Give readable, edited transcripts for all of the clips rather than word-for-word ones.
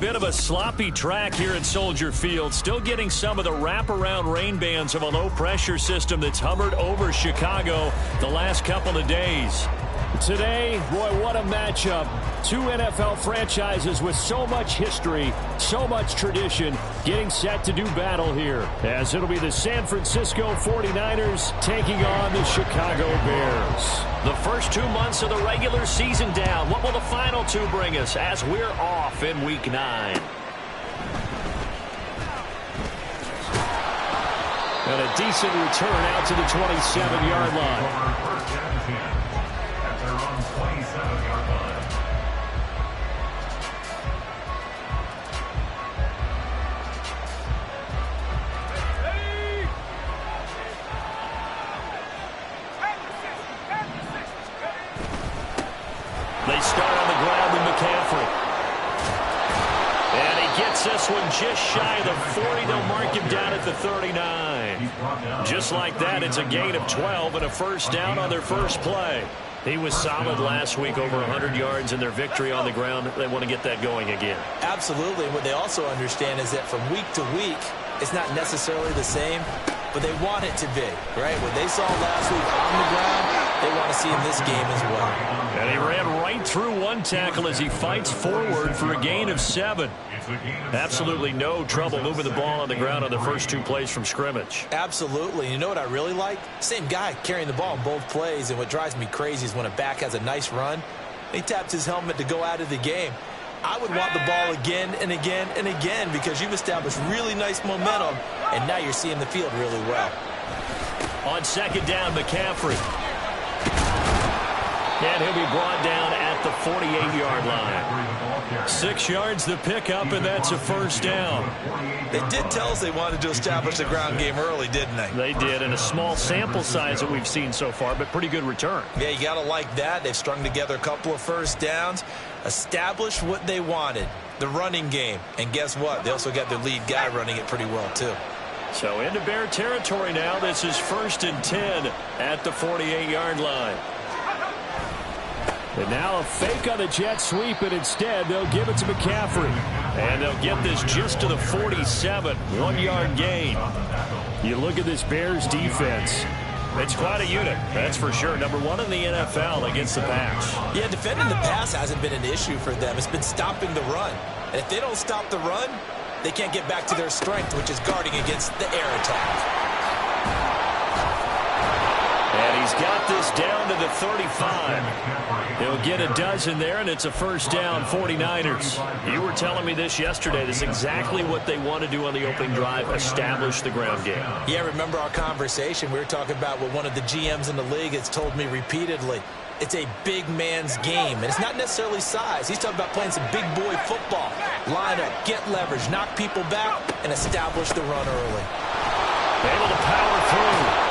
bit of a sloppy track here at Soldier Field. Still getting some of the wraparound rain bands of a low-pressure system that's hovered over Chicago the last couple of days. Today, boy, what a matchup. Two NFL franchises with so much history, so much tradition, getting set to do battle here, as it'll be the San Francisco 49ers taking on the Chicago Bears. The first 2 months of the regular season down. What will the final two bring us as we're off in Week 9? And a decent return out to the 27-yard line. They start on the ground with McCaffrey. And he gets this one just shy of the 40. They'll mark him down at the 39. Just like that, it's a gain of 12 and a first down on their first play. He was solid last week, over 100 yards in their victory on the ground. They want to get that going again. Absolutely. And what they also understand is that from week to week, it's not necessarily the same, but they want it to be, right? What they saw last week on the ground, they want to see in this game as well. And he ran right through one tackle as he fights forward for a gain of 7. Absolutely no trouble moving the ball on the ground on the first 2 plays from scrimmage. Absolutely. You know what I really like? Same guy carrying the ball in both plays, and what drives me crazy is when a back has a nice run, he taps his helmet to go out of the game. I would want the ball again and again and again because you've established really nice momentum, and now you're seeing the field really well. On second down, McCaffrey. And he'll be brought down at the 48-yard line. 6 yards the pickup, and that's a first down. They did tell us they wanted to establish the ground game early, didn't they? They did, and a small sample size that we've seen so far, but pretty good return. Yeah, you got to like that. They've strung together a couple of first downs, established what they wanted, the running game. And guess what? They also got their lead guy running it pretty well, too. So into Bear territory now. This is 1st and 10 at the 48-yard line. And now a fake on the jet sweep, and instead they'll give it to McCaffrey. And they'll get this just to the 47, 1-yard gain. You look at this Bears defense. It's quite a unit, that's for sure. Number 1 in the NFL against the pass. Yeah, defending the pass hasn't been an issue for them. It's been stopping the run. And if they don't stop the run, they can't get back to their strength, which is guarding against the air attack. And he's got this down to the 35. He'll get a dozen there, and it's a first down, 49ers. You were telling me this yesterday. This is exactly what they want to do on the opening drive, establish the ground game. Yeah, remember our conversation? We were talking about what one of the GMs in the league has told me repeatedly. It's a big man's game, and it's not necessarily size. He's talking about playing some big boy football. Line up, get leverage, knock people back, and establish the run early. Able to power through.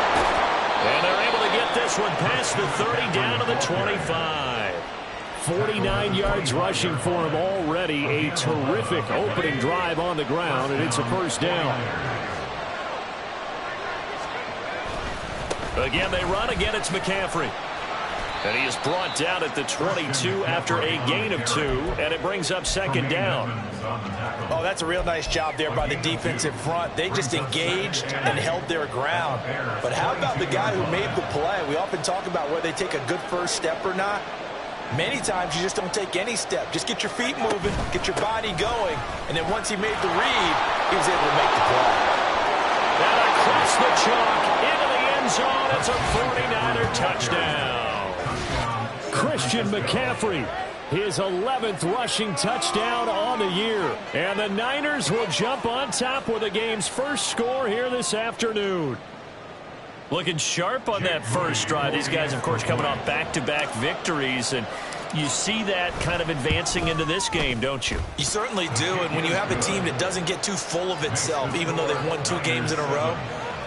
And they're able to get this one past the 30 down to the 25. 49 yards rushing for him already. A terrific opening drive on the ground, and it's a first down. Again, they run. Again, it's McCaffrey. And he is brought down at the 22 after a gain of 2, and it brings up second down. Oh, that's a real nice job there by the defensive front. They just engaged and held their ground. But how about the guy who made the play? We often talk about whether they take a good first step or not. Many times you just don't take any step. Just get your feet moving, get your body going, and then once he made the read, he was able to make the play. And across the chalk into the end zone, it's a 49er touchdown. Christian McCaffrey, his 11th rushing touchdown on the year. And the Niners will jump on top with the game's first score here this afternoon. Looking sharp on that first drive. These guys, of course, coming off back-to-back victories, and you see that kind of advancing into this game, don't you? You certainly do, and when you have a team that doesn't get too full of itself, even though they've won 2 games in a row,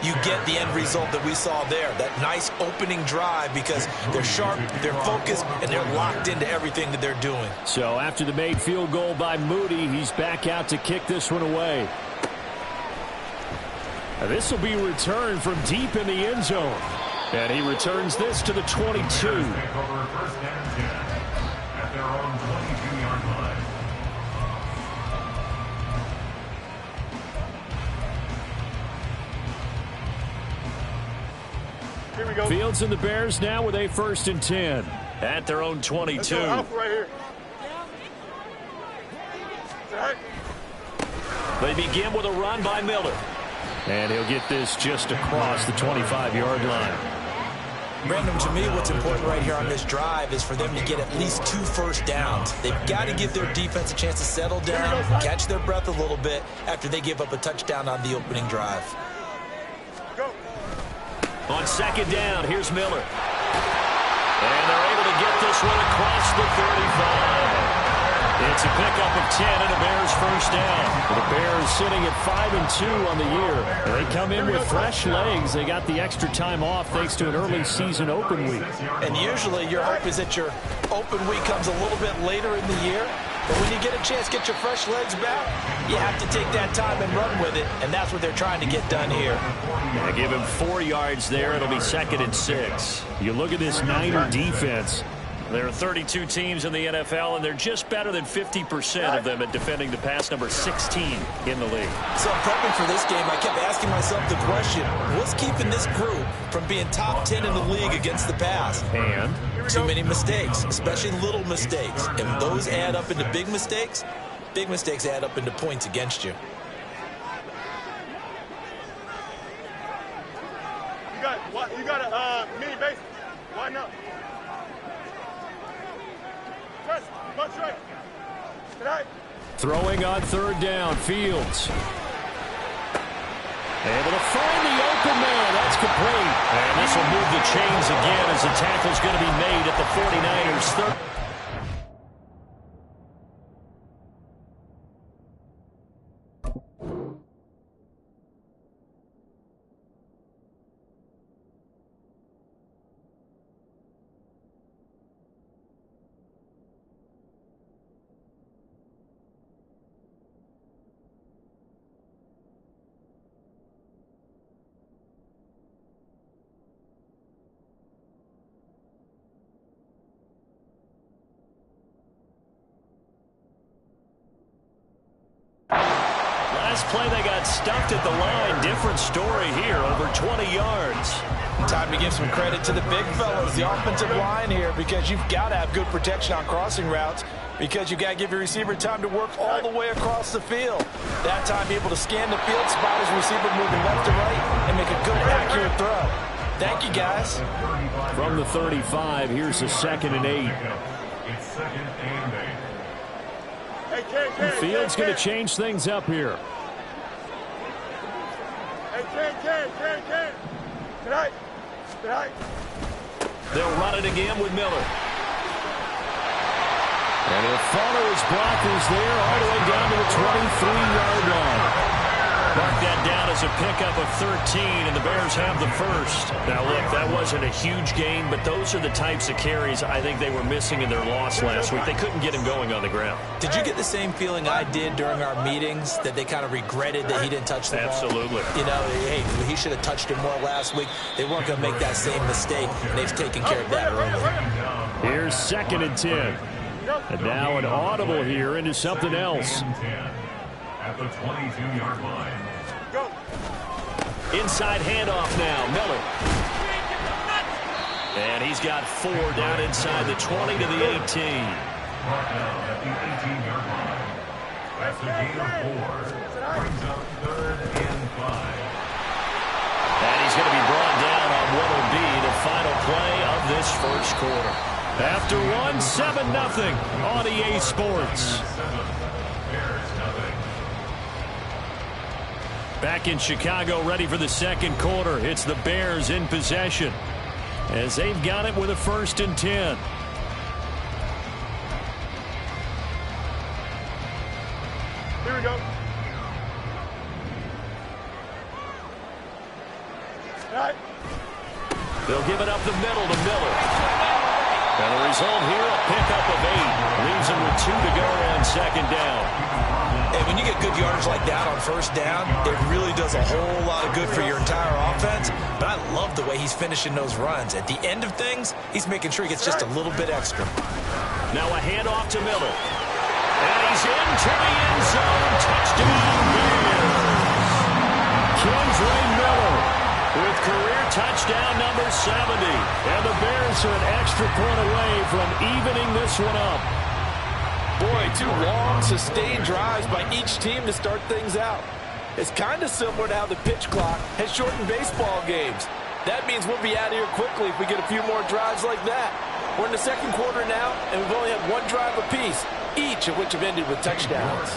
you get the end result that we saw there, that nice opening drive, because they're sharp, they're focused, and they're locked into everything that they're doing. So after the made field goal by Moody, he's back out to kick this one away. This will be returned from deep in the end zone. And he returns this to the 22. Fields and the Bears now with a 1st and 10 at their own 22. Right here. They begin with a run by Miller. And he'll get this just across the 25-yard line. Brandon, to me, what's important right here on this drive is for them to get at least 2 first downs. They've got to give their defense a chance to settle down, catch their breath a little bit after they give up a touchdown on the opening drive. On 2nd down, here's Miller. And they're able to get this one across the 35. It's a pickup of 10 and a Bears 1st down. The Bears sitting at 5-2 on the year. They come in with fresh legs. They got the extra time off thanks to an early season open week. And usually your hope is that your open week comes a little bit later in the year. But when you get a chance to get your fresh legs back, you have to take that time and run with it. And that's what they're trying to get done here. I give him 4 yards there. It'll be 2nd and 6. You look at this Niner defense. There are 32 teams in the NFL, and they're just better than 50% of them at defending the pass, number 16 in the league. So I'm prepping for this game. I kept asking myself the question, what's keeping this group from being top 10 in the league against the pass? And? Too many mistakes, especially little mistakes. And those add up into big mistakes. Big mistakes add up into points against you. You got a mini base. Why not? Throwing on 3rd down, Fields. Able to find the open man. That's complete. And this will move the chains again as the tackle's going to be made at the 49ers' 3rd. Last play, they got stuffed at the line. Different story here, over 20 yards. Time to give some credit to the big fellas, the offensive line here, because you've got to have good protection on crossing routes, because you've got to give your receiver time to work all the way across the field. That time, be able to scan the field, spot his receiver moving left to right, and make a good, accurate throw. Thank you, guys. From the 35, here's a 2nd and 8. Fields going to change things up here. They'll run it again with Miller. And he'll follow his blockers there all the way down to the 23-yard line. Mark that down as a pickup of 13, and the Bears have the 1st. Now, look, that wasn't a huge gain, but those are the types of carries I think they were missing in their loss last week. They couldn't get him going on the ground. Did you get the same feeling I did during our meetings, that they kind of regretted that he didn't touch the ball? Absolutely. You know, hey, he should have touched it more last week. They weren't going to make that same mistake, and they've taken care of that early. Here's 2nd and 10. And now an audible here into something else. At the 22-yard line. Inside handoff now, Miller. And he's got 4 down inside the 20 to the 18. Brought down at the 18-yard line. That's a gain of 4. Brings up 3rd and 5. And he's going to be brought down on what will be the final play of this 1st quarter. After 7-0 on EA Sports. Back in Chicago, ready for the 2nd quarter. It's the Bears in possession as they've got it with a 1st and 10. Here we go. All right. They'll give it up the middle to Miller. And the result here, a pickup of 8. Leaves him with 2 to go on 2nd down. And when you get good yardage like that on 1st down, it really does a whole lot of good for your entire offense. But I love the way he's finishing those runs. At the end of things, he's making sure he gets just a little bit extra. Now a handoff to Miller. And he's into the end zone. Touchdown, Bears. Kenzray Miller with career touchdown number 70. And the Bears are an extra point away from evening this one up. Boy, 2 long, sustained drives by each team to start things out. It's kind of similar to how the pitch clock has shortened baseball games. That means we'll be out of here quickly if we get a few more drives like that. We're in the second quarter now, and we've only had 1 drive apiece, each of which have ended with touchdowns.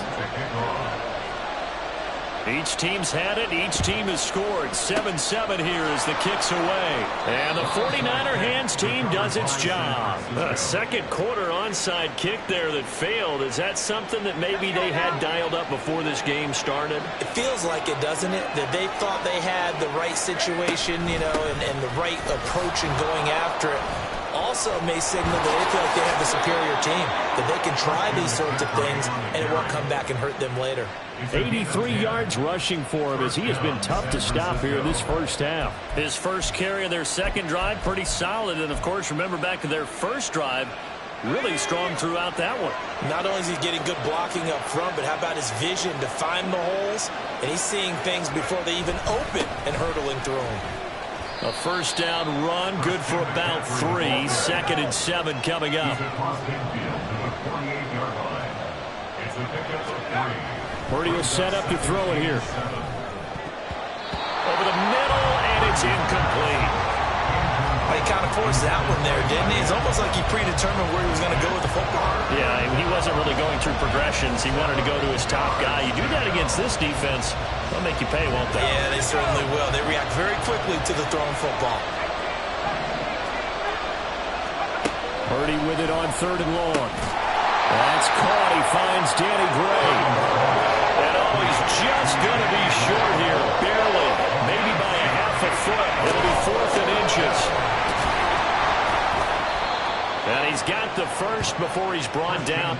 Each team's had it. Each team has scored. 7-7 here as the kick's away. And the 49er hands team does its job. A second quarter onside kick there that failed. Is that something that maybe they had dialed up before this game started? It feels like it, doesn't it? That they thought they had the right situation, you know, and the right approach in going after it. Also may signal that they feel like they have the superior team, that they can try these sorts of things and it won't come back and hurt them later. 83 yards rushing for him as he has been tough to stop here in this first half. His first carry of their second drive, pretty solid. And, of course, remember back to their first drive, really strong throughout that one. Not only is he getting good blocking up front, but how about his vision to find the holes? And he's seeing things before they even open and hurtling through them. A first down run, good for about 3. 2nd and 7 coming up. Purdy will set up to throw it here. Over the middle, and it's incomplete. He kind of forced that one there, didn't he? It's almost like he predetermined where he was going to go with the football. Yeah, he wasn't really going through progressions. He wanted to go to his top guy. You do that against this defense, they'll make you pay, won't they? Yeah, they certainly will. They react very quickly to the thrown football. Purdy with it on 3rd and long. That's caught. He finds Danny Gray. And he's just going to be short here, barely, maybe by a half a foot. It'll be 4th and inches. And he's got the first before he's brought down.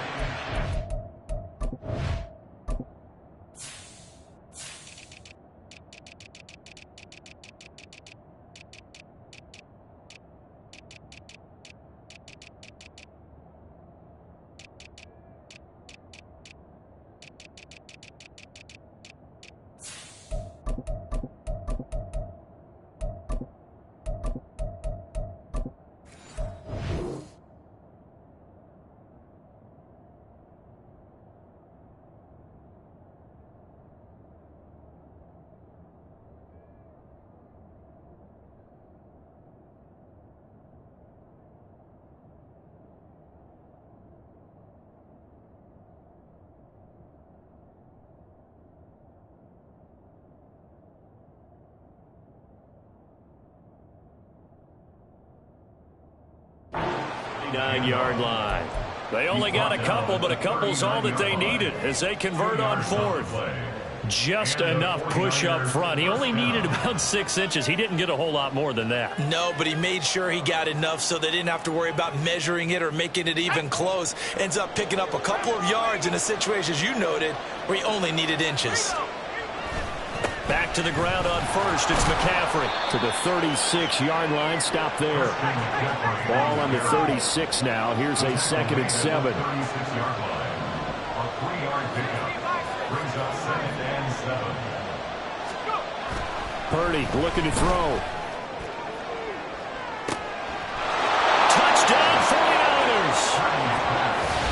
Nine-yard line. They only got a couple, but a couple's all that they needed as they convert on 4th. Just enough push up front. He only needed about 6 inches. He didn't get a whole lot more than that. No, but he made sure he got enough so they didn't have to worry about measuring it or making it even close. Ends up picking up a couple of yards in a situation, as you noted, where he only needed inches. Back to the ground on 1st. It's McCaffrey to the 36-yard line. Stop there. Ball on the 36 now. Here's a 2nd and 7. Purdy looking to throw. Touchdown 49ers.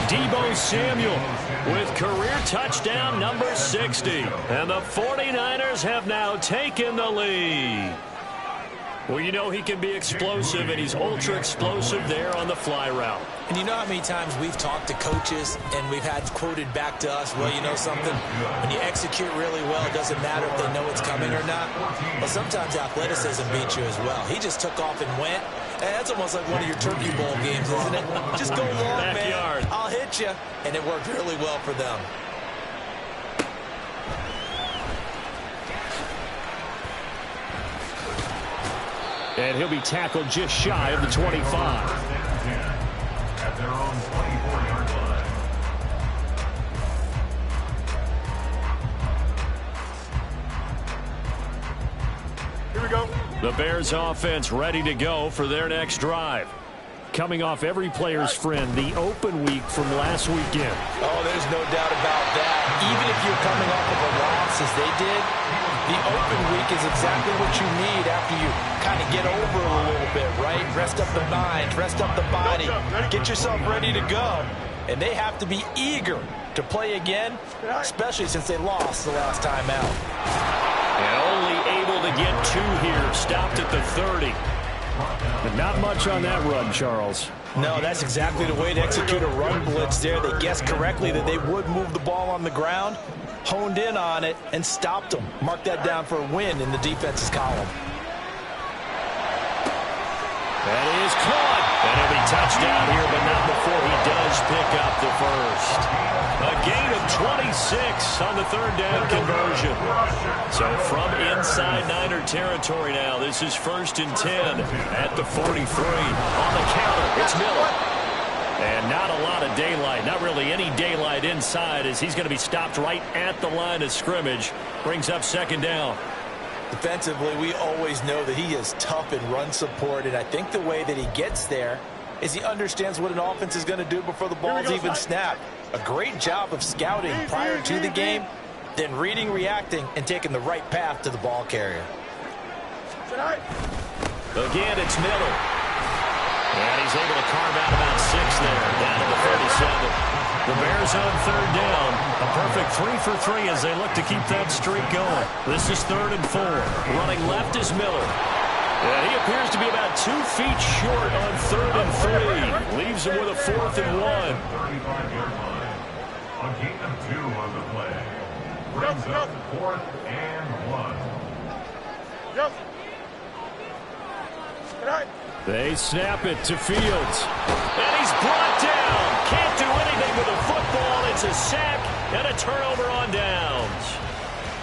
Deebo Samuel with career touchdown number 60. And the 49ers have now taken the lead. Well, you know he can be explosive, and he's ultra-explosive there on the fly route. And you know how many times we've talked to coaches and we've had quoted back to us, well, you know something? When you execute really well, it doesn't matter if they know it's coming or not. Well, sometimes athleticism beats you as well. He just took off and went. And that's almost like one of your Turkey Bowl games, isn't it? Just go long, Backyard. man. I'll hit you. And it worked really well for them. And he'll be tackled just shy of the 25. At their own 24-yard line. Here we go. The Bears offense ready to go for their next drive. Coming off every player's friend, the open week from last weekend. Oh, there's no doubt about that. Even if you're coming off of a loss as they did, The open week is exactly what you need after you kind of get over a little bit, right? Rest up the mind, rest up the body, get yourself ready to go. And they have to be eager to play again, especially since they lost the last time out. And only able to get 2 here, stopped at the 30. But not much on that run, Charles. No, that's exactly the way to execute a run blitz there. They guessed correctly that they would move the ball on the ground, honed in on it, and stopped them. Mark that down for a win in the defense's column. That is caught. And he'll be touchdown here, but not before he does pick up the first. A gain of 26 on the 3rd down conversion. So from inside Niner territory now, this is 1st and 10 at the 43. On the counter, it's Miller. And not a lot of daylight, not really any daylight inside, as he's going to be stopped right at the line of scrimmage. Brings up 2nd down. Defensively, we always know that he is tough in run support, and I think the way that he gets there is he understands what an offense is going to do before the ball's even snapped. A great job of scouting prior to the game, then reading, reacting, and taking the right path to the ball carrier. Again, it's Miller. And he's able to carve out about 6 there, down to the 37. The Bears on 3rd down. A perfect 3 for 3 as they look to keep that streak going. This is 3rd and 4. Running left is Miller. And he appears to be about 2 feet short on 3rd and 3. Leaves him with a 4th and 1. 35-yard line. A gain of 2 on the play. Brings up 4th and 1. Yes. They snap it to Fields. And he's brought down. Can't do anything with a football. It's a sack and a turnover on downs.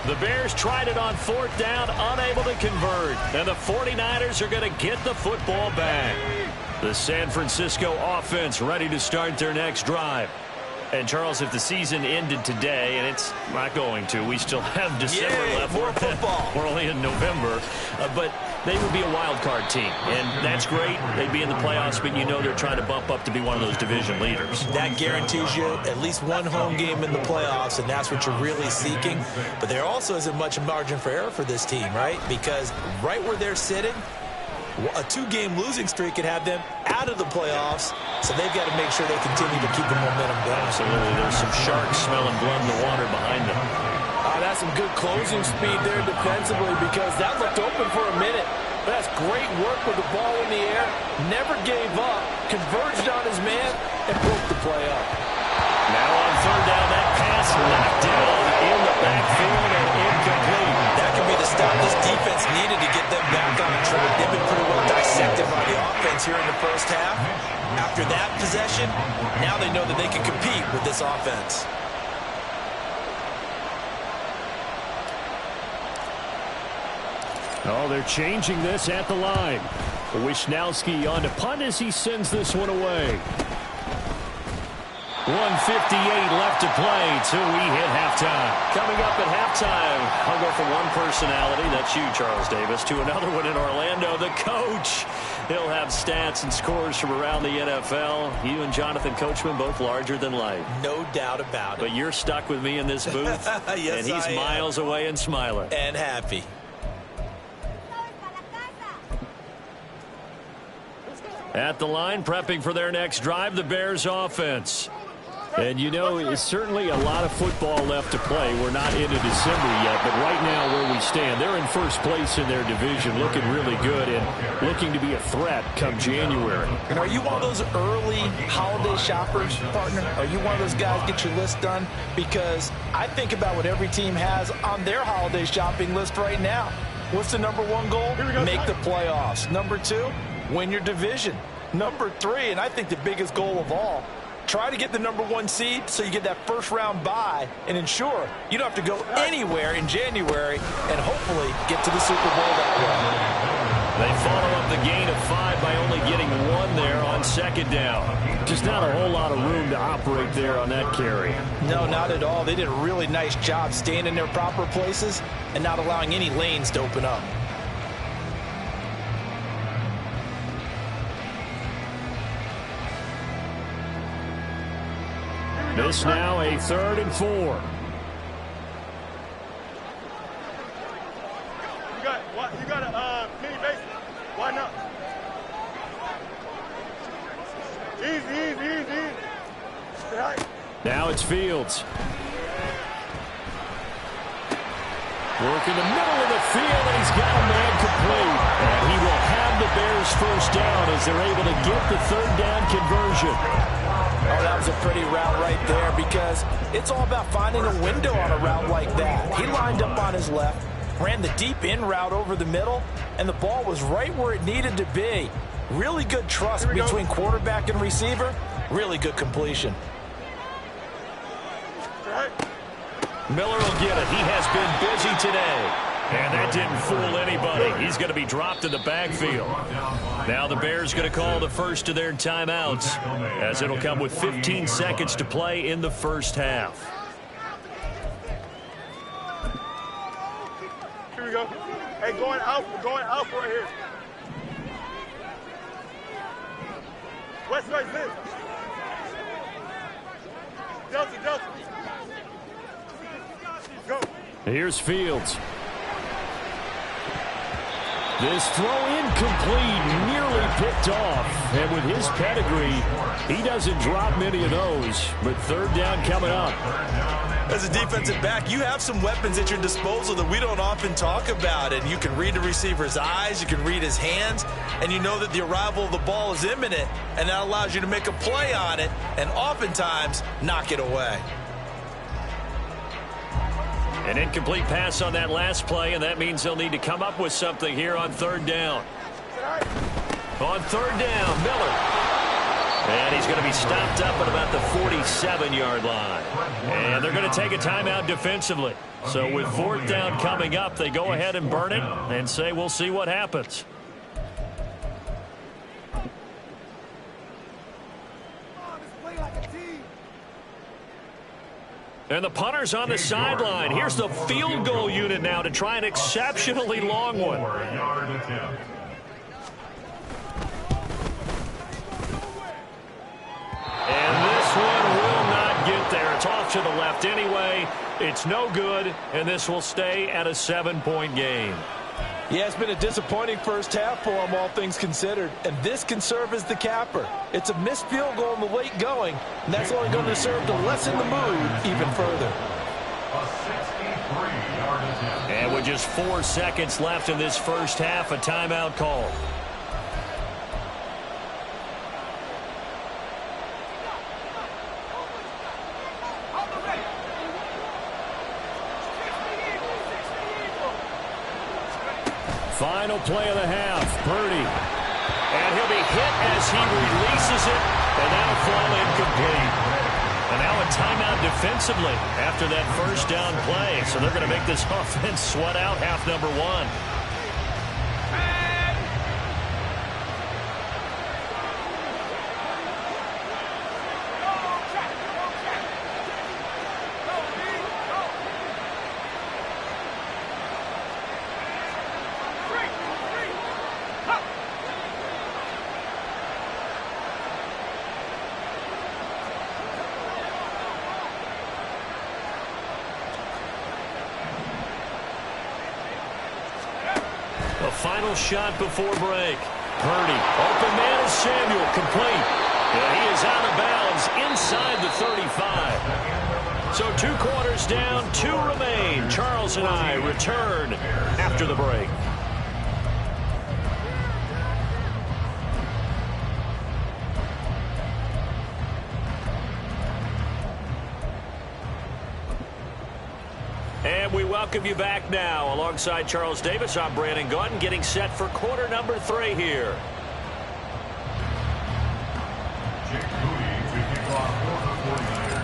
The Bears tried it on 4th down, unable to convert. And the 49ers are going to get the football back. The San Francisco offense ready to start their next drive. And, Charles, if the season ended today, and it's not going to, we still have December left. More football. We're only in November. But they would be a wild card team. And that's great. They'd be in the playoffs, but you know they're trying to bump up to be one of those division leaders. That guarantees you at least one home game in the playoffs, and that's what you're really seeking. But there also isn't much margin for error for this team, right? Because right where they're sitting, a 2-game losing streak could have them out of the playoffs, so they've got to make sure they continue to keep the momentum going. Absolutely. There's some sharks smelling blood in the water behind them. That's some good closing speed there defensively, because that looked open for a minute. But that's great work with the ball in the air. Never gave up, converged on his man, and broke the play up. Now on 3rd down, that pass knocked down in the backfield and incomplete. That could be the stop this defense needed to get them back on track. They've been pretty well dissected by the offense here in the first half. After that possession, now they know that they can compete with this offense. Oh, they're changing this at the line. Wishnowski on to punt as he sends this one away. 1:58 left to play till we hit halftime. Coming up at halftime, I'll go from one personality, that's you, Charles Davis, to another one in Orlando, the coach. He'll have stats and scores from around the NFL. You and Jonathan Coachman, both larger than life. No doubt about it. But you're stuck with me in this booth, Yes, and he's miles away and smiling. And happy. At the line, prepping for their next drive, the Bears offense. And, you know, it's certainly a lot of football left to play. We're not into December yet, but right now where we stand, they're in first place in their division, looking really good and looking to be a threat come January. And are you one of those early holiday shoppers, partner? Are you one of those guys get your list done? Because I think about what every team has on their holiday shopping list right now. What's the #1 goal? Make the playoffs. #2, win your division. #3, and I think the biggest goal of all, try to get the #1 seed so you get that first-round bye and ensure you don't have to go anywhere in January and hopefully get to the Super Bowl that way. They follow up the gain of 5 by only getting 1 there on 2nd down. Just not a whole lot of room to operate there on that carry. No, not at all. They did a really nice job staying in their proper places and not allowing any lanes to open up. This now a 3rd and 4. What? You got a mini base? Why not? Easy. Right. Now it's Fields. Working the middle of the field, and he's got a man complete. And he will have the Bears first down as they're able to get the third down conversion. Oh, that was a pretty route right there because it's all about finding a window on a route like that. He lined up on his left, ran the deep in route over the middle, and the ball was right where it needed to be. Really good trust between quarterback and receiver. Really good completion. Miller will get it. He has been busy today. And that didn't fool anybody. He's going to be dropped in the backfield. Now the Bears going to call the first of their timeouts as it'll come with 15 seconds to play in the first half. Here we go. Hey, going out right here. West, this. Delta. Go. Here's Fields. This throw incomplete, nearly picked off. And with his pedigree, he doesn't drop many of those. But third down coming up. As a defensive back, you have some weapons at your disposal that we don't often talk about. And you can read the receiver's eyes, you can read his hands, and you know that the arrival of the ball is imminent. And that allows you to make a play on it and oftentimes knock it away. An incomplete pass on that last play, and that means they'll need to come up with something here on third down. On third down, Miller. And he's going to be stopped up at about the 47-yard line. And they're going to take a timeout defensively. So with fourth down coming up, they go ahead and burn it and say we'll see what happens. And the punter's on the sideline. Here's the field goal unit now to try an exceptionally long one. And this one will not get there. It's off to the left anyway. It's no good, and this will stay at a 7-point game. Yeah, it's been a disappointing first half for him, all things considered. And this can serve as the capper. It's a missed field goal in the late going, and that's only going to serve to lessen the mood even further. A 63-yard attempt. And with just 4 seconds left in this first half, a timeout call. Final play of the half, Purdy. And he'll be hit as he releases it, and that'll fall incomplete. And now a timeout defensively after that first down play. So they're going to make this offense sweat out half number one. Final shot before break. Purdy, open man is Samuel, complete. And he is out of bounds inside the 35. So 2 quarters down, 2 remain. Charles and I return after the break. And we welcome you back now. Alongside Charles Davis, I'm Brandon Gaudin, getting set for quarter number 3 here.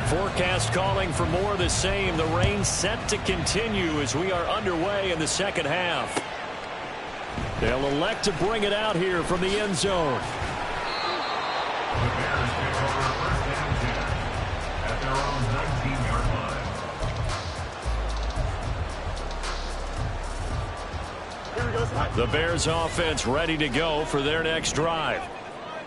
Forecast calling for more of the same. The rain set to continue as we are underway in the second half. They'll elect to bring it out here from the end zone. The Bears take over first and 10 at their own 19-yard line. The Bears offense ready to go for their next drive.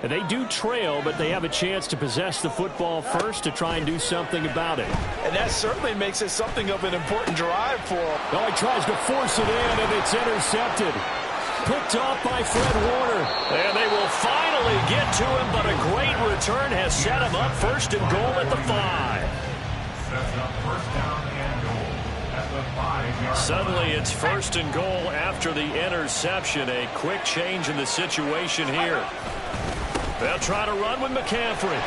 They do trail, but they have a chance to possess the football first to try and do something about it. And that certainly makes it something of an important drive for him. Oh, he tries to force it in, and it's intercepted. Picked off by Fred Warner. And they will finally get to him, but a great return has set him up first and goal at the 5. Sets up first down and goal at the 5-yard line. Suddenly it's first and goal after the interception. A quick change in the situation here. They'll try to run with McCaffrey.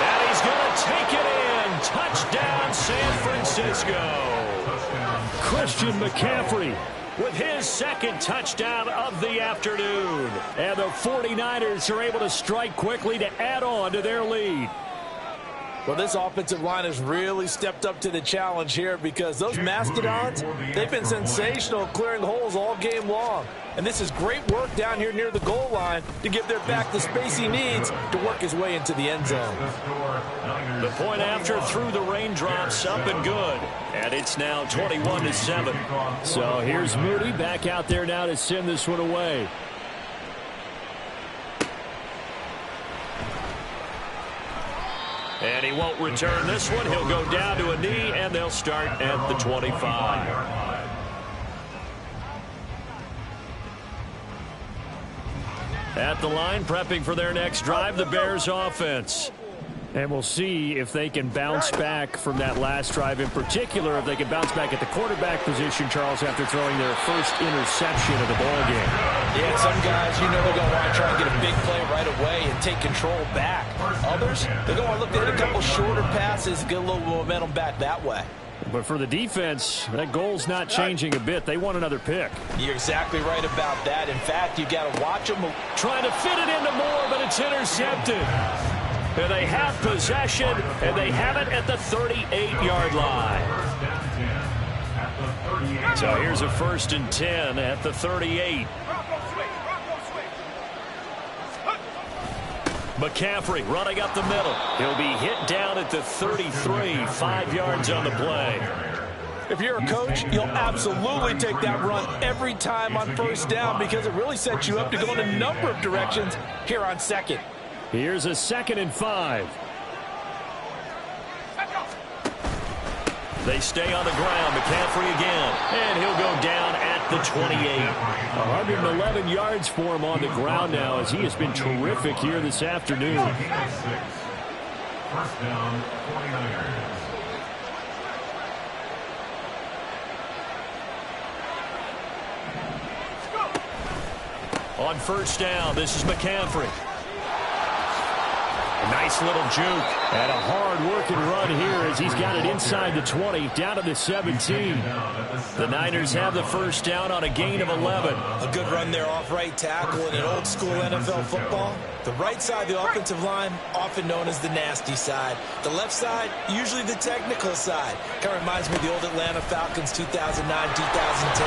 And he's going to take it in. Touchdown, San Francisco. Christian McCaffrey with his second touchdown of the afternoon. And the 49ers are able to strike quickly to add on to their lead. Well, this offensive line has really stepped up to the challenge here because those Mastodons, they've been sensational clearing holes all game long. And this is great work down here near the goal line to give their back the space he needs to work his way into the end zone. The point after through the raindrops up and good. And it's now 21-7. So here's Moody back out there now to send this one away. And he won't return this one. He'll go down to a knee, and they'll start at the 25. At the line, prepping for their next drive, the Bears offense. And we'll see if they can bounce back from that last drive, in particular if they can bounce back at the quarterback position, Charles, after throwing their first interception of the ballgame. Yeah, some guys, you know, they're going to want to try and get a big play right away and take control back. Others, they're going to want to look to hit a couple shorter passes, get a little momentum back that way. But for the defense, that goal's not changing a bit. They want another pick. You're exactly right about that. In fact, you got to watch them. Trying to fit it into Moore, but it's intercepted. And they have possession, and they have it at the 38-yard line. So here's a 1st and 10 at the 38. McCaffrey running up the middle. He'll be hit down at the 33, 5 yards on the play. If you're a coach, you'll absolutely take that run every time on first down because it really sets you up to go in a number of directions here on second. Here's a 2nd and 5. They stay on the ground. McCaffrey again. And he'll go down at the 28. 111 yards for him on the ground now as he has been terrific here this afternoon. First down, 49ers. On first down, this is McCaffrey. A nice little juke and a hard-working run here as he's got it inside the 20, down to the 17. The Niners have the first down on a gain of 11. A good run there off right tackle in an old-school NFL football. The right side, the offensive line, often known as the nasty side. The left side, usually the technical side. Kind of reminds me of the old Atlanta Falcons 2009, 2010.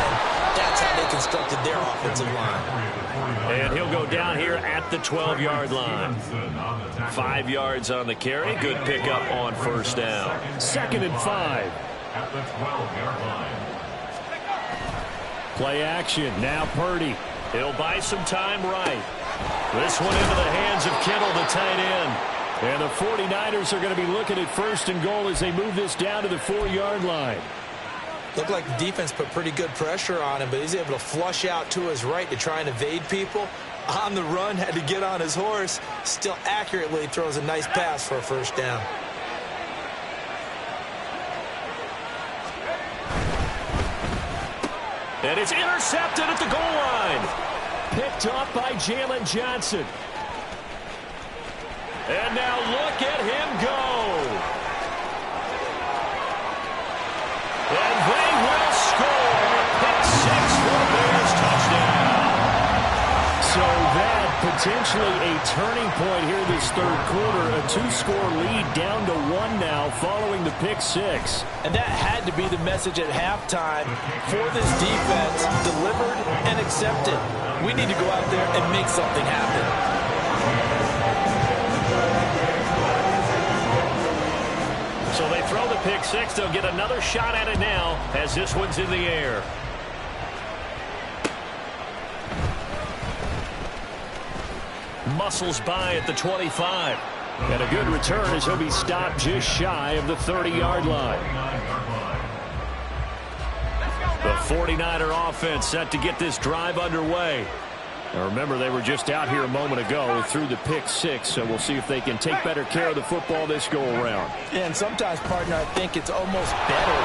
That's how they constructed their offensive line. And he'll go down here at the 12-yard line. 5 yards on the carry. Good pickup on first down. 2nd and 5. At the 12-yard line. Play action. Now Purdy. He'll buy some time right. This one into the hands of Kittle, the tight end. And the 49ers are going to be looking at 1st and goal as they move this down to the 4-yard line. Looked like the defense put pretty good pressure on him, but he's able to flush out to his right to try and evade people. On the run, had to get on his horse. Still accurately throws a nice pass for a first down. And it's intercepted at the goal line. Picked off by Jalen Johnson. And now look at him go. And they will score. Pick 6 for the Bears touchdown. So that potentially a turning point here this third quarter. A 2-score lead down to 1 now following the pick 6. And that had to be the message at halftime for this defense. Delivered and accepted. We need to go out there and make something happen. So they throw the pick 6. They'll get another shot at it now as this one's in the air. muscles by at the 25. And a good return as he'll be stopped just shy of the 30-yard line. The 49er offense set to get this drive underway. Now remember, they were just out here a moment ago through the pick six, so we'll see if they can take better care of the football this go-around. Yeah, and sometimes, partner, I think it's almost better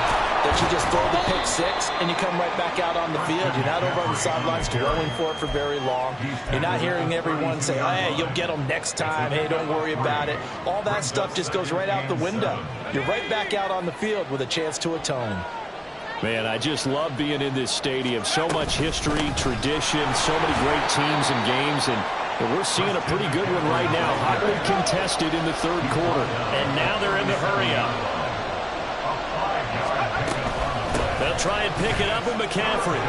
that you just throw the pick six and you come right back out on the field. You're not over on the sidelines dwelling for it for very long. You're not hearing everyone say, hey, you'll get them next time. Hey, don't worry about it. All that stuff just goes right out the window. You're right back out on the field with a chance to atone. Man, I just love being in this stadium. So much history, tradition, so many great teams and games, and we're seeing a pretty good one right now. Hotly contested in the third quarter, and now they're in the hurry-up. They'll try and pick it up with McCaffrey.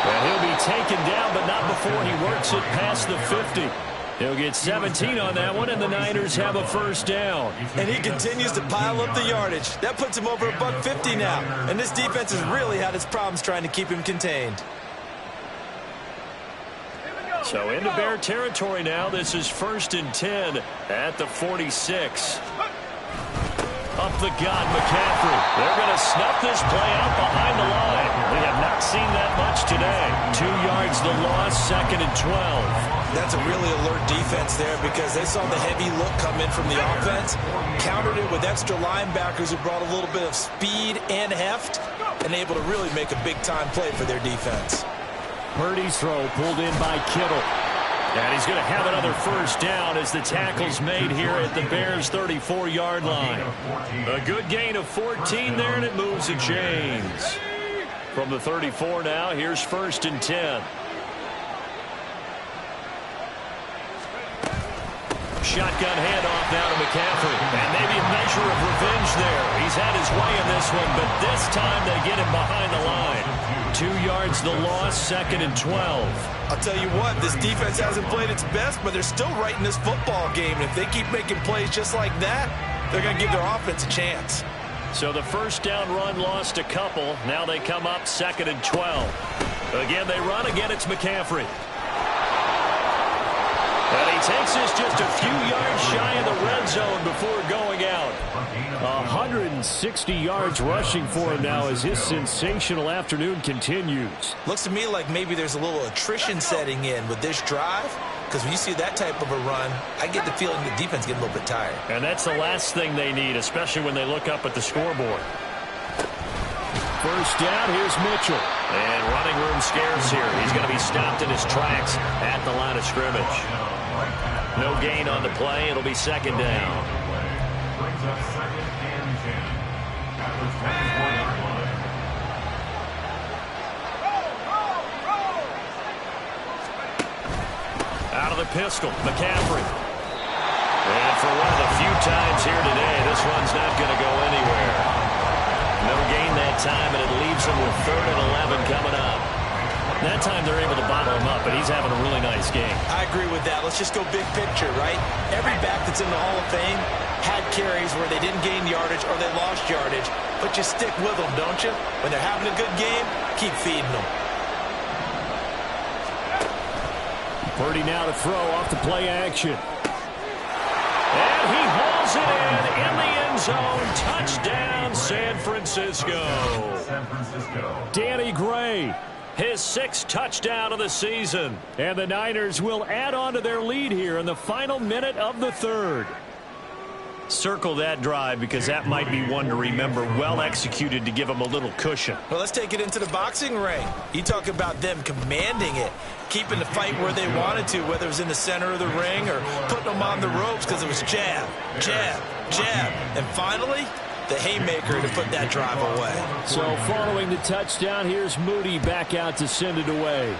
And he'll be taken down, but not before he works it past the 50. He'll get 17 on that one, and the Niners have a first down. And he continues to pile up the yardage. That puts him over $150 now. And this defense has really had its problems trying to keep him contained. So into Bear territory now. This is 1st and 10 at the 46. Up the gut, McCaffrey. They're going to snuff this play out behind the line. We have not seen that much today. 2 yards the loss, 2nd and 12. That's a really alert defense there because they saw the heavy look come in from the offense, countered it with extra linebackers who brought a little bit of speed and heft, and able to really make a big-time play for their defense. Purdy's throw pulled in by Kittle. And he's going to have another first down as the tackle's made here at the Bears' 34-yard line. A good gain of 14 there, and it moves the chains. From the 34 now, here's 1st and 10. Shotgun handoff now to McCaffrey. And maybe a measure of revenge there. He's had his way in this one, but this time they get him behind the line. 2 yards the loss, 2nd and 12. I'll tell you what, this defense hasn't played its best, but they're still right in this football game. And if they keep making plays just like that, they're going to give their offense a chance. So the first down run lost a couple. Now they come up 2nd and 12. Again, they run. Again, it's McCaffrey. And he takes this just a few yards shy of the red zone before going out. 160 yards rushing for him now as his sensational afternoon continues. Looks to me like maybe there's a little attrition setting in with this drive, because when you see that type of a run, I get the feeling the defense getting a little bit tired. And that's the last thing they need, especially when they look up at the scoreboard. First down, here's Mitchell. And running room scarce here. He's going to be stopped in his tracks at the line of scrimmage. No gain on the play. It'll be 2nd down. Brings up 2nd and 10. At the 24-yard line. Out of the pistol, McCaffrey. And for one of the few times here today, this one's not going to go anywhere. No gain that time, and it leaves him with 3rd and 11 coming up. That time they're able to bottle him up, but he's having a really nice game. I agree with that. Let's just go big picture, right? Every back that's in the Hall of Fame had carries where they didn't gain yardage or they lost yardage, but you stick with them, don't you? When they're having a good game, keep feeding them. Purdy now to throw off the play action. And he hauls it in the end zone. Touchdown, San Francisco. San Francisco. Danny Gray, his 6th touchdown of the season. And the Niners will add on to their lead here in the final minute of the 3rd. Circle that drive because that might be one to remember. Well executed to give them a little cushion. Well, let's take it into the boxing ring. You talk about them commanding it, keeping the fight where they wanted to, whether it was in the center of the ring or putting them on the ropes because it was jab, jab, jab. And finally, the haymaker to put that drive away. So following the touchdown, here's Moody back out to send it away.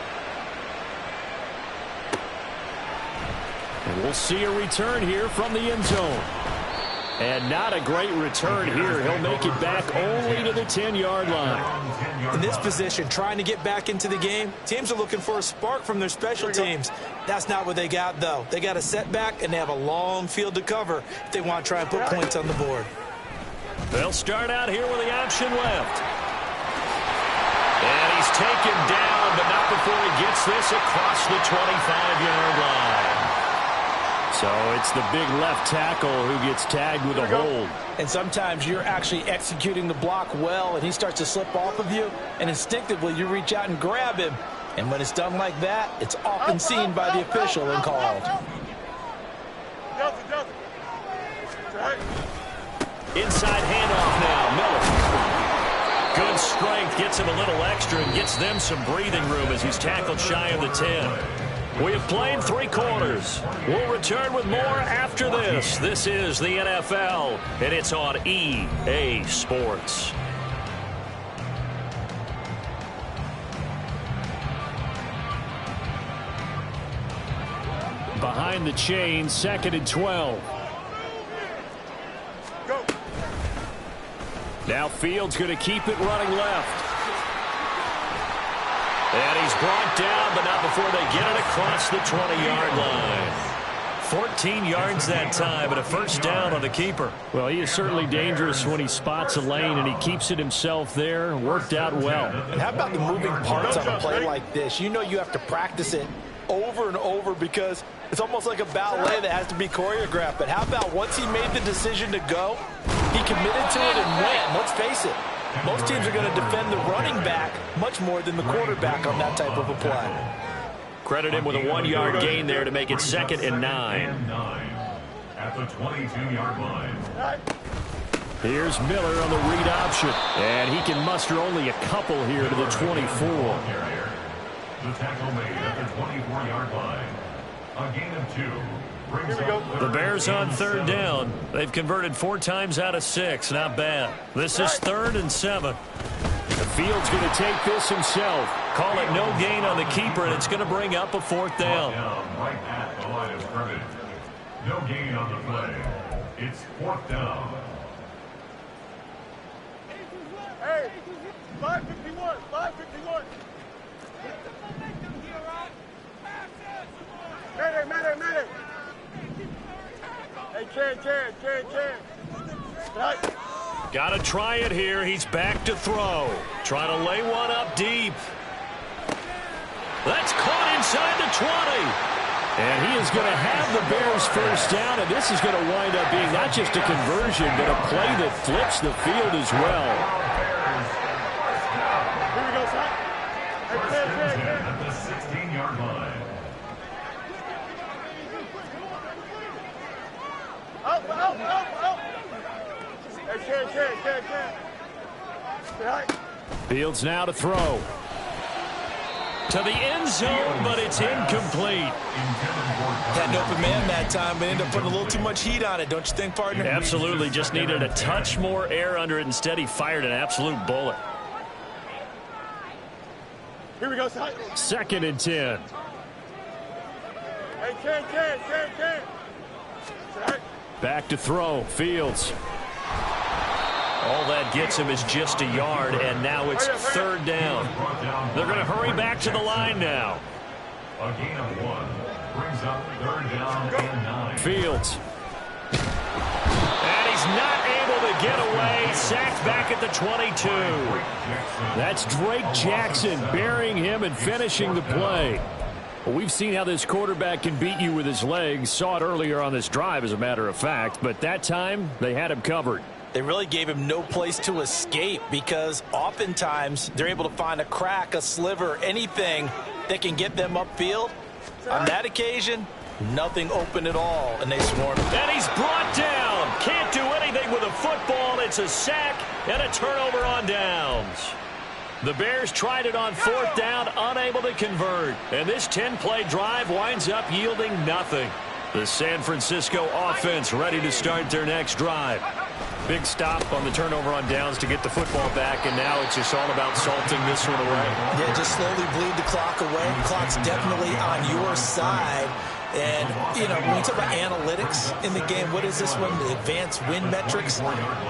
And we'll see a return here from the end zone. And not a great return here. He'll make it back only to the 10-yard line. In this position, trying to get back into the game, teams are looking for a spark from their special teams. That's not what they got, though. They got a setback, and they have a long field to cover if they want to try and put points on the board. They'll start out here with the option left. And he he's taken down, but not before he gets this across the 25-yard line. So it's the big left tackle who gets tagged with a hold. And sometimes you're actually executing the block well, and he starts to slip off of you, and instinctively you reach out and grab him. And when it's done like that, it's often seen by the official and called. Inside handoff now, Miller. Good strength, gets him a little extra and gets them some breathing room as he's tackled shy of the 10. We have played 3 quarters. We'll return with more after this. This is the NFL, and it's on EA Sports. Behind the chain, 2nd and 12. Go. Now Fields going to keep it running left. And he's brought down, but not before they get it across the 20-yard line. 14 yards that time, and a first down on the keeper. Well, he is certainly dangerous when he spots a lane, and he keeps it himself there. Worked out well. And how about the moving parts on a play like this? You know you have to practice it over and over because it's almost like a ballet that has to be choreographed. But how about once he made the decision to go, he committed to it and went. Let's face it. Most teams are going to defend the running back much more than the quarterback on that type of a play. Credit him with a 1-yard gain there to make it 2nd and 9. At the 22-yard line. Here's Miller on the read option. And he can muster only a couple here to the 24. The tackle made at the 24-yard line. A gain of 2. The Bears on 3rd down. They've converted 4 times out of 6. Not bad. This is 3rd and 7. The Field's going to take this himself. Call it no gain on the keeper, and it's going to bring up a 4th down. Right at the line of scrimmage. No gain on the play. It's 4th down. Hey, 551, 551. Medic. Hey, Ken. Right. Got to try it here. He's back to throw. Trying to lay one up deep. That's caught inside the 20. And he is going to have the Bears first down, and this is going to wind up being not just a conversion, but a play that flips the field as well. Here we go, son. Hey, At the 16-yard line. Out. Hey, Ken. Right. Fields now to throw. To the end zone, but it's incomplete. Had an open man that time, but ended up putting a little too much heat on it, don't you think, partner? Absolutely. Just needed a touch more air under it. Instead, he fired an absolute bullet. Here we go, son. 2nd and 10. Hey, Ken. Right. Back to throw. Fields. All that gets him is just a yard, and now it's 3rd down. They're going to hurry back to the line now. A gain of 1 brings up 3rd down and 9. Fields. And he's not able to get away. Sacked back at the 22. That's Drake Jackson burying him and finishing the play. Well, we've seen how this quarterback can beat you with his legs. Saw it earlier on this drive, as a matter of fact. But that time, they had him covered. They really gave him no place to escape because oftentimes they're able to find a crack, a sliver, anything that can get them upfield. On that occasion, nothing open at all, and they swarmed him. And he's brought down. Can't do anything with a football. It's a sack and a turnover on downs. The Bears tried it on 4th down, unable to convert. And this 10-play drive winds up yielding nothing. The San Francisco offense ready to start their next drive. Big stop on the turnover on downs to get the football back, and now it's just all about salting this one away. Yeah, just slowly bleed the clock away. The clock's definitely on your side. And, you know, when we talk about analytics in the game, what is this one? The advanced win metrics?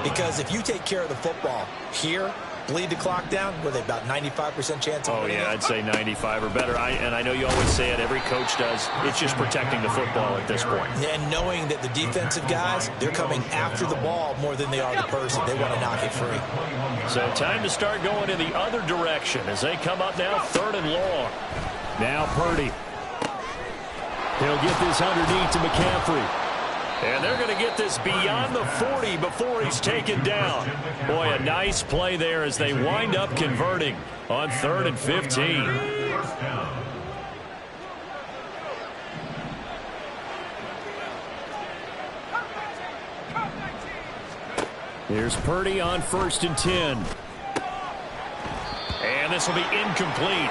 Because if you take care of the football here, bleed the clock down? Were they about 95% chance of winning? Oh, yeah, I'd say 95 or better. And I know you always say it, every coach does. It's just protecting the football at this point. And knowing that the defensive guys, they're coming after the ball more than they are the person. They want to knock it free. So time to start going in the other direction as they come up now 3rd and long. Now Purdy. He'll get this underneath to McCaffrey. And they're going to get this beyond the 40 before he's taken down. Boy, a nice play there as they wind up converting on 3rd and 15. Here's Purdy on 1st and 10. And this will be incomplete.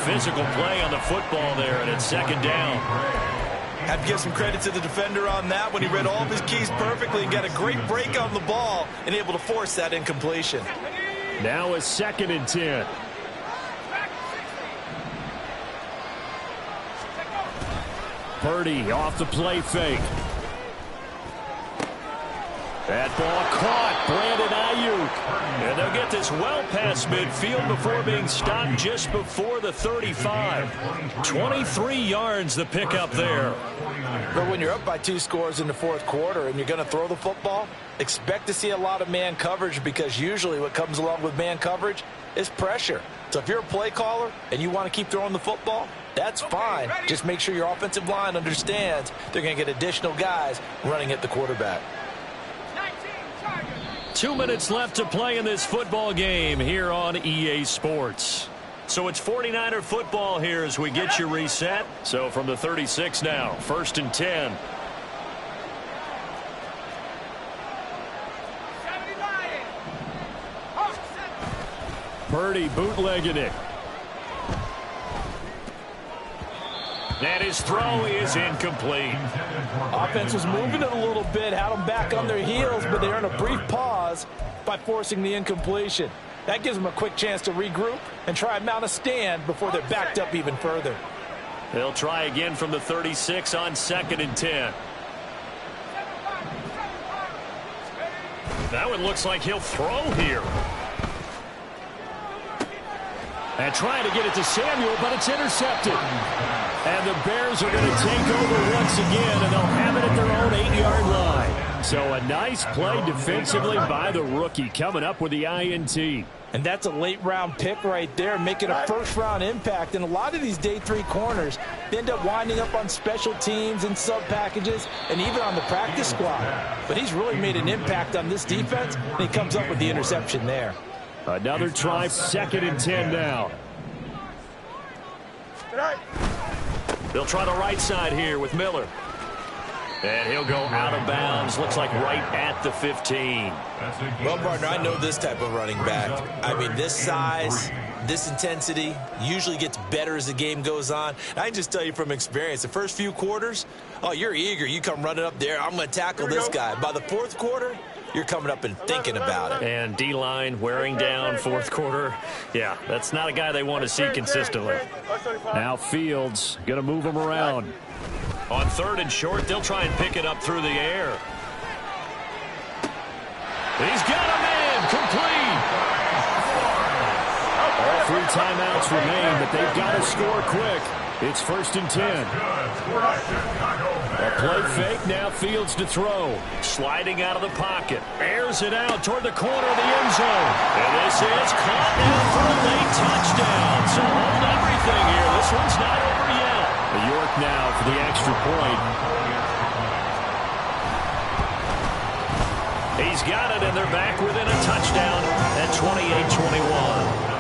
Physical play on the football there, and it's 2nd down. Have to give some credit to the defender on that when he read all of his keys perfectly and got a great break on the ball and able to force that incompletion. Now it's 2nd and 10. Purdy off the play fake. That ball caught. Brandon Ayuk. And they'll get this well past midfield before being stopped just before the 35. 23 yards the pickup there. But when you're up by 2 scores in the 4th quarter and you're going to throw the football, expect to see a lot of man coverage because usually what comes along with man coverage is pressure. So if you're a play caller and you want to keep throwing the football, that's fine. Just make sure your offensive line understands they're going to get additional guys running at the quarterback. 2 minutes left to play in this football game here on EA Sports. So it's 49er football here as we get you reset. So from the 36 now, 1st and 10. Purdy bootlegging it. And his throw is incomplete. Offense was moving it a little bit, had them back on their heels, but they earned a brief pause by forcing the incompletion. That gives them a quick chance to regroup and try and mount a stand before they're backed up even further. They'll try again from the 36 on 2nd and 10. That one looks like he'll throw here. And trying to get it to Samuel, but it's intercepted. And the Bears are going to take over once again, and they'll have it at their own 8-yard line. So a nice play defensively by the rookie coming up with the INT. And that's a late-round pick right there, making a first-round impact. And a lot of these day 3 corners end up winding up on special teams and sub-packages and even on the practice squad. But he's really made an impact on this defense, and he comes up with the interception there. Another try, 2nd and 10 now. They'll try the right side here with Miller. And he'll go out of bounds. Looks like right at the 15. Well, partner, I know this type of running back. I mean, this size, this intensity usually gets better as the game goes on. And I can just tell you from experience, the first few quarters, oh, you're eager. You come running up there. I'm going to tackle this guy. By the 4th quarter, you're coming up and thinking about it. And D-line wearing down 4th quarter. Yeah, that's not a guy they want to see consistently. Now Fields going to move him around. On 3rd and short, they'll try and pick it up through the air. He's got a man complete. All 3 timeouts remain, but they've got to score quick. It's 1st and 10. A play fake, now Fields to throw. Sliding out of the pocket. Airs it out toward the corner of the end zone. And this is caught down for a late touchdown. So hold everything here. This one's not over yet. York now for the extra point. He's got it, and they're back within a touchdown at 28-21.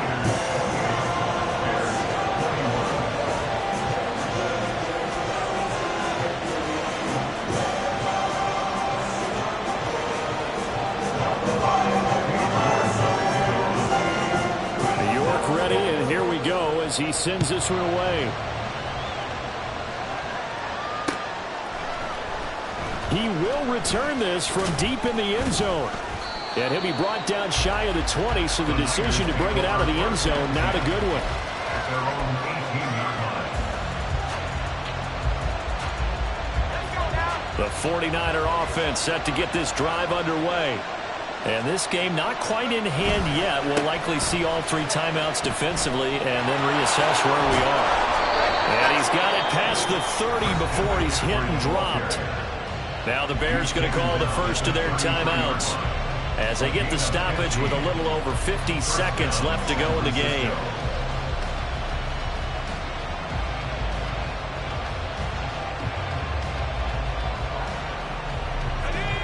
Ready, and here we go as he sends this one away. He will return this from deep in the end zone. And he'll be brought down shy of the 20, so the decision to bring it out of the end zone, not a good one. The 49er offense set to get this drive underway. And this game not quite in hand yet. We'll likely see all 3 timeouts defensively and then reassess where we are. And he's got it past the 30 before he's hit and dropped. Now the Bears going to call the first of their timeouts as they get the stoppage with a little over 50 seconds left to go in the game.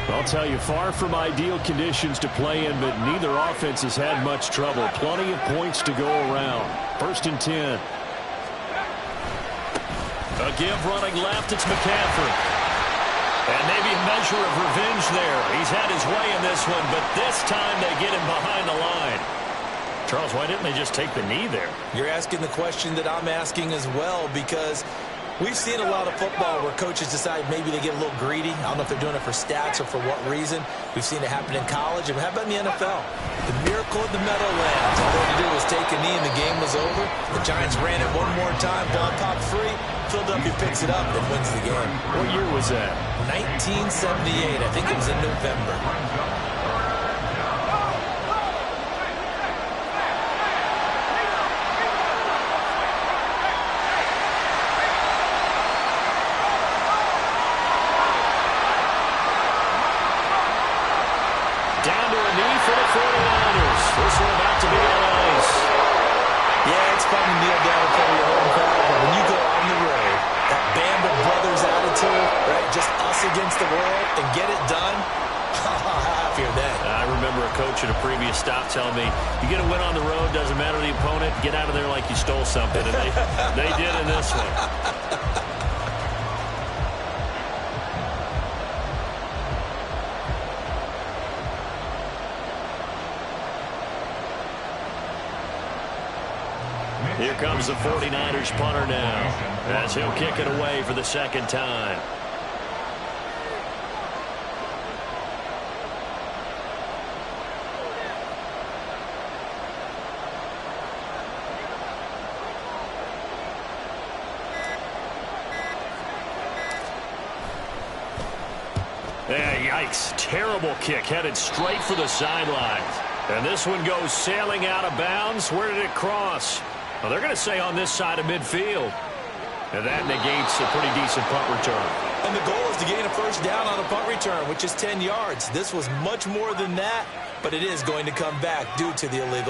I'll tell you, far from ideal conditions to play in, but neither offense has had much trouble. Plenty of points to go around. 1st and 10. A give running left, it's McCaffrey. And maybe a measure of revenge there. He's had his way in this one, but this time they get him behind the line. Charles, why didn't they just take the knee there? You're asking the question that I'm asking as well, because we've seen a lot of football where coaches decide maybe they get a little greedy. I don't know if they're doing it for stats or for what reason. We've seen it happen in college. And how about in the NFL? The miracle of the Meadowlands. All they had to do was take a knee and the game was over. The Giants ran it one more time. Ball popped free. Philadelphia picks it up and wins the game. What year was that? 1978. I think it was in November. Down to a knee for the 49ers. This one about to be on ice. Yeah, it's fun to kneel down in front of your home crowd, but when you go on the road, that band of brothers attitude, right, just us against the world, and get it done, how happier then. I remember a coach at a previous stop telling me, you get a win on the road, doesn't matter the opponent, get out of there like you stole something. And they did in this one. Here comes the 49ers punter now as he'll kick it away for the 2nd time. Yeah, yikes. Terrible kick headed straight for the sidelines. And this one goes sailing out of bounds. Where did it cross? Well, they're going to say on this side of midfield. And that negates a pretty decent punt return. And the goal is to gain a 1st down on a punt return, which is 10 yards. This was much more than that, but it is going to come back due to the illegal